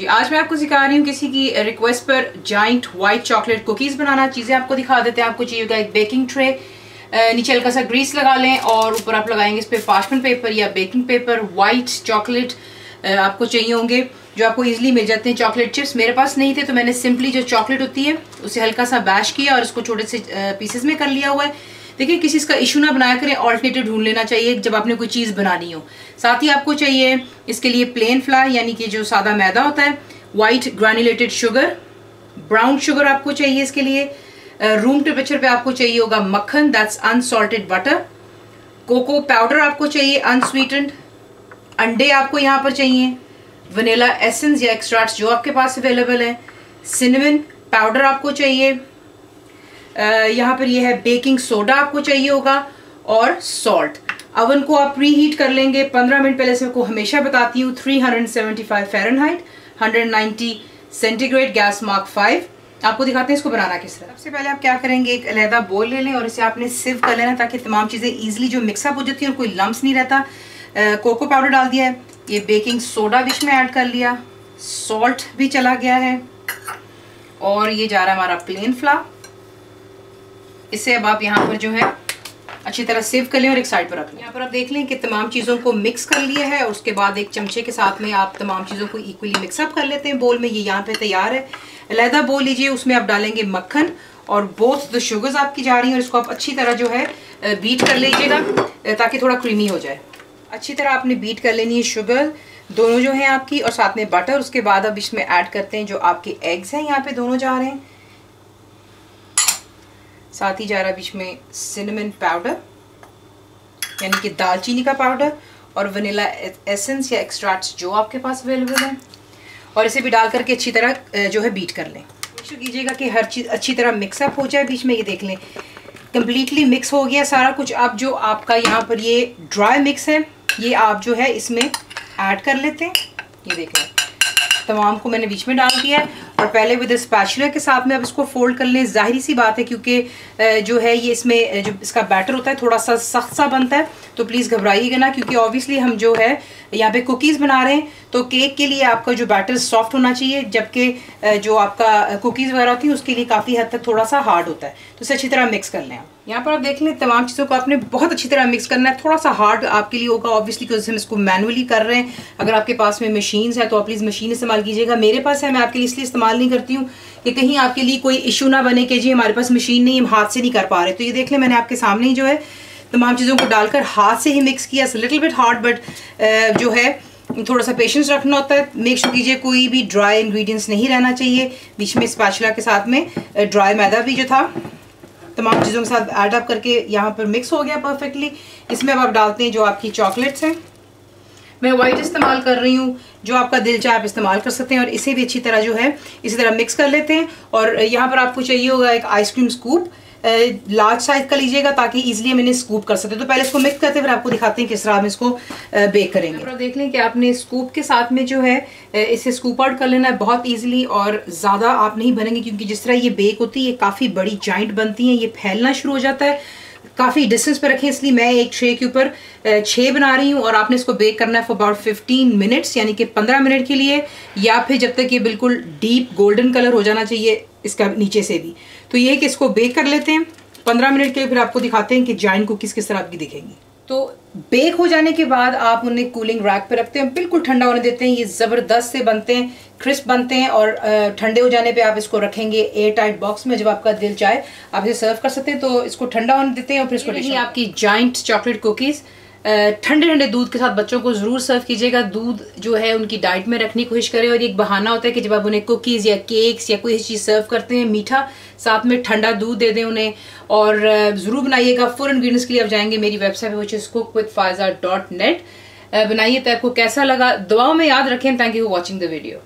जी, आज मैं आपको सिखा रही हूँ किसी की रिक्वेस्ट पर जाइंट व्हाइट चॉकलेट कुकीज बनाना। चीजें आपको दिखा देते हैं। आपको चाहिए होगा एक बेकिंग ट्रे, नीचे हल्का सा ग्रीस लगा लें और ऊपर आप लगाएंगे इस पे पार्चमेंट पेपर या बेकिंग पेपर। व्हाइट चॉकलेट आपको चाहिए होंगे जो आपको इजीली मिल जाते हैं। चॉकलेट चिप्स मेरे पास नहीं थे तो मैंने सिंपली जो चॉकलेट होती है उसे हल्का सा बैश किया और इसको छोटे से पीसेस में कर लिया हुआ है। देखिए, किसी इसका इशू ना बनाया करें, ऑल्टरनेटिव ढूंढ लेना चाहिए जब आपने कोई चीज़ बनानी हो। साथ ही आपको चाहिए इसके लिए प्लेन फ्लावर यानी कि जो सादा मैदा होता है, white granulated sugar, brown sugar आपको चाहिए इसके लिए। रूम टेम्परेचर पे आपको चाहिए होगा मक्खन, that's unsalted butter. Cocoa powder आपको चाहिए अनस्वीटेंड। अंडे आपको यहाँ पर चाहिए। वनीला एसेंस या एक्सट्रैक्ट्स जो आपके पास अवेलेबल है। सिनेमन पाउडर आपको चाहिए। यहाँ पर ये है बेकिंग सोडा आपको चाहिए होगा और सॉल्ट। अवन को आप प्री हीट कर लेंगे 15 मिनट पहले से। को हमेशा बताती हूँ 375 फ़ारेनहाइट, 190 सेंटीग्रेड, गैस मार्क 5। आपको दिखाते हैं इसको बनाना किस तरह। सबसे पहले आप क्या करेंगे, एक अलहदा बोल ले लें और इसे आपने सिव कर लेना ताकि तमाम चीज़ें ईजिली जो मिक्सअप हो जाती हैं और कोई लम्स नहीं रहता। कोको पाउडर डाल दिया है, ये बेकिंग सोडा बीच में ऐड कर लिया, सॉल्ट भी चला गया है और ये जा रहा है हमारा प्लेन फ्लावर। इसे अब आप यहाँ पर जो है अच्छी तरह सेव कर लें और एक साइड पर रख लें। यहाँ पर आप देख लें कि तमाम चीज़ों को मिक्स कर लिया है और उसके बाद एक चमचे के साथ में आप तमाम चीज़ों को इक्वली मिक्सअप कर लेते हैं बोल में। ये यहाँ पे तैयार है। अलहदा बोल लीजिए, उसमें आप डालेंगे मक्खन और बोथ द शुगर्स आपकी जा रही हैं और इसको आप अच्छी तरह जो है बीट कर लीजिएगा ताकि थोड़ा क्रीमी हो जाए। अच्छी तरह आपने बीट कर लेनी है शुगर दोनों जो है आपकी और साथ में बटर। उसके बाद अब इसमें ऐड करते हैं जो आपके एग्स हैं, यहाँ पे दोनों जा रहे हैं। साथ ही जा रहा है बीच में सिनेमन पाउडर यानी कि दालचीनी का पाउडर और वनीला एसेंस या एक्सट्रैक्ट्स जो आपके पास अवेलेबल है और इसे भी डाल करके अच्छी तरह जो है बीट कर लें। कोशिश कीजिएगा कि हर चीज़ अच्छी तरह मिक्सअप हो जाए बीच में। ये देख लें कम्प्लीटली मिक्स हो गया सारा कुछ। अब जो आपका यहाँ पर ये ड्राई मिक्स है ये आप जो है इसमें ऐड कर लेते हैं। ये देख लें तमाम को मैंने बीच में डाल दिया है और पहले विद स्पैचुला के साथ में अब इसको फोल्ड कर लें। जाहिर सी बात है क्योंकि जो है ये इसमें जो इसका बैटर होता है थोड़ा सा सख्त सा बनता है तो प्लीज़ घबराइएगा ना, क्योंकि ऑब्वियसली हम जो है यहाँ पे कुकीज़ बना रहे हैं तो केक के लिए आपका जो बैटर सॉफ्ट होना चाहिए, जबकि जो आपका कुकीज़ वगैरह होती है उसके लिए काफ़ी हद तक थोड़ा सा हार्ड होता है। तो इसे अच्छी तरह मिक्स कर लें। यहाँ पर आप देख लें तमाम चीज़ों को आपने बहुत अच्छी तरह मिक्स करना है। थोड़ा सा हार्ड आपके लिए होगा ऑब्वियसली क्योंकि हम इसको मैनुअली कर रहे हैं। अगर आपके पास में मशीन्स है तो आप प्लीज़ मशीन इस्तेमाल कीजिएगा। मेरे पास है, मैं आपके लिए इसलिए इस्तेमाल नहीं करती हूँ कि कहीं आपके लिए कोई इशू ना बने कि जी हमारे पास मशीन नहीं, हम हाथ से नहीं कर पा रहे। तो ये देख लें मैंने आपके सामने ही जो है तमाम चीज़ों को डालकर हाथ से ही मिक्स किया। लिटिल बिट हार्ड बट जो है थोड़ा सा पेशेंस रखना होता है। मेक श्योर कीजिए कोई भी ड्राई इंग्रेडिएंट्स नहीं रहना चाहिए। बीच में स्पैचुला के साथ में ड्राई मैदा भी जो था तमाम चीज़ों के साथ ऐड अप करके यहाँ पर मिक्स हो गया परफेक्टली। इसमें अब आप डालते हैं जो आपकी चॉकलेट्स हैं। मैं वाइट इस्तेमाल कर रही हूँ, जो आपका दिल चाहे आप इस्तेमाल कर सकते हैं और इसे भी अच्छी तरह जो है इसी तरह मिक्स कर लेते हैं। और यहाँ पर आपको चाहिए होगा एक आइसक्रीम स्कूप, लार्ज साइज का लीजिएगा ताकि इजीली हम इन्हें स्कूप कर सकते हैं। तो पहले इसको मिक्स करते हैं फिर आपको दिखाते हैं किस तरह हम इसको बेक करेंगे। तो देख लें कि आपने स्कूप के साथ में जो है इसे स्कूप आउट कर लेना है बहुत इजीली और ज़्यादा आप नहीं बनेंगे क्योंकि जिस तरह ये बेक होती है ये काफ़ी बड़ी जॉइंट बनती हैं, ये फैलना शुरू हो जाता है। काफ़ी डिस्टेंस पर रखें, इसलिए मैं एक ट्रे के ऊपर 6 बना रही हूँ और आपने इसको बेक करना है फॉर अबाउट 15 मिनट्स यानी कि 15 मिनट के लिए, या फिर जब तक ये बिल्कुल डीप गोल्डन कलर हो जाना चाहिए इसका नीचे से भी। तो ये है कि इसको बेक कर लेते हैं 15 मिनट के लिए, फिर आपको दिखाते हैं कि जॉइंट कुकीज़ किस तरह आपकी दिखेंगी। तो बेक हो जाने के बाद आप उन्हें कूलिंग रैक पे रखते हैं, बिल्कुल ठंडा होने देते हैं। ये ज़बरदस्त से बनते हैं, क्रिस्प बनते हैं और ठंडे हो जाने पे आप इसको रखेंगे एयर टाइट बॉक्स में। जब आपका दिल चाहे आप इसे सर्व कर सकते हैं। तो इसको ठंडा होने देते हैं और फिर इसको आपकी जॉइंट चॉकलेट कुकीज़ ठंडे ठंडे दूध के साथ बच्चों को ज़रूर सर्व कीजिएगा। दूध जो है उनकी डाइट में रखने की कोशिश करें और एक बहाना होता है कि जब आप उन्हें कुकीज़ या केक्स या कोई चीज़ सर्व करते हैं मीठा, साथ में ठंडा दूध दे दें उन्हें। और ज़रूर बनाइएगा। फुल इंग्रीडिएंट्स के लिए आप जाएंगे मेरी वेबसाइट पे, which is cookWithFaiza.net। बनाइए तो आपको कैसा लगा, दुआओं में याद रखें। Thank you for watching the video.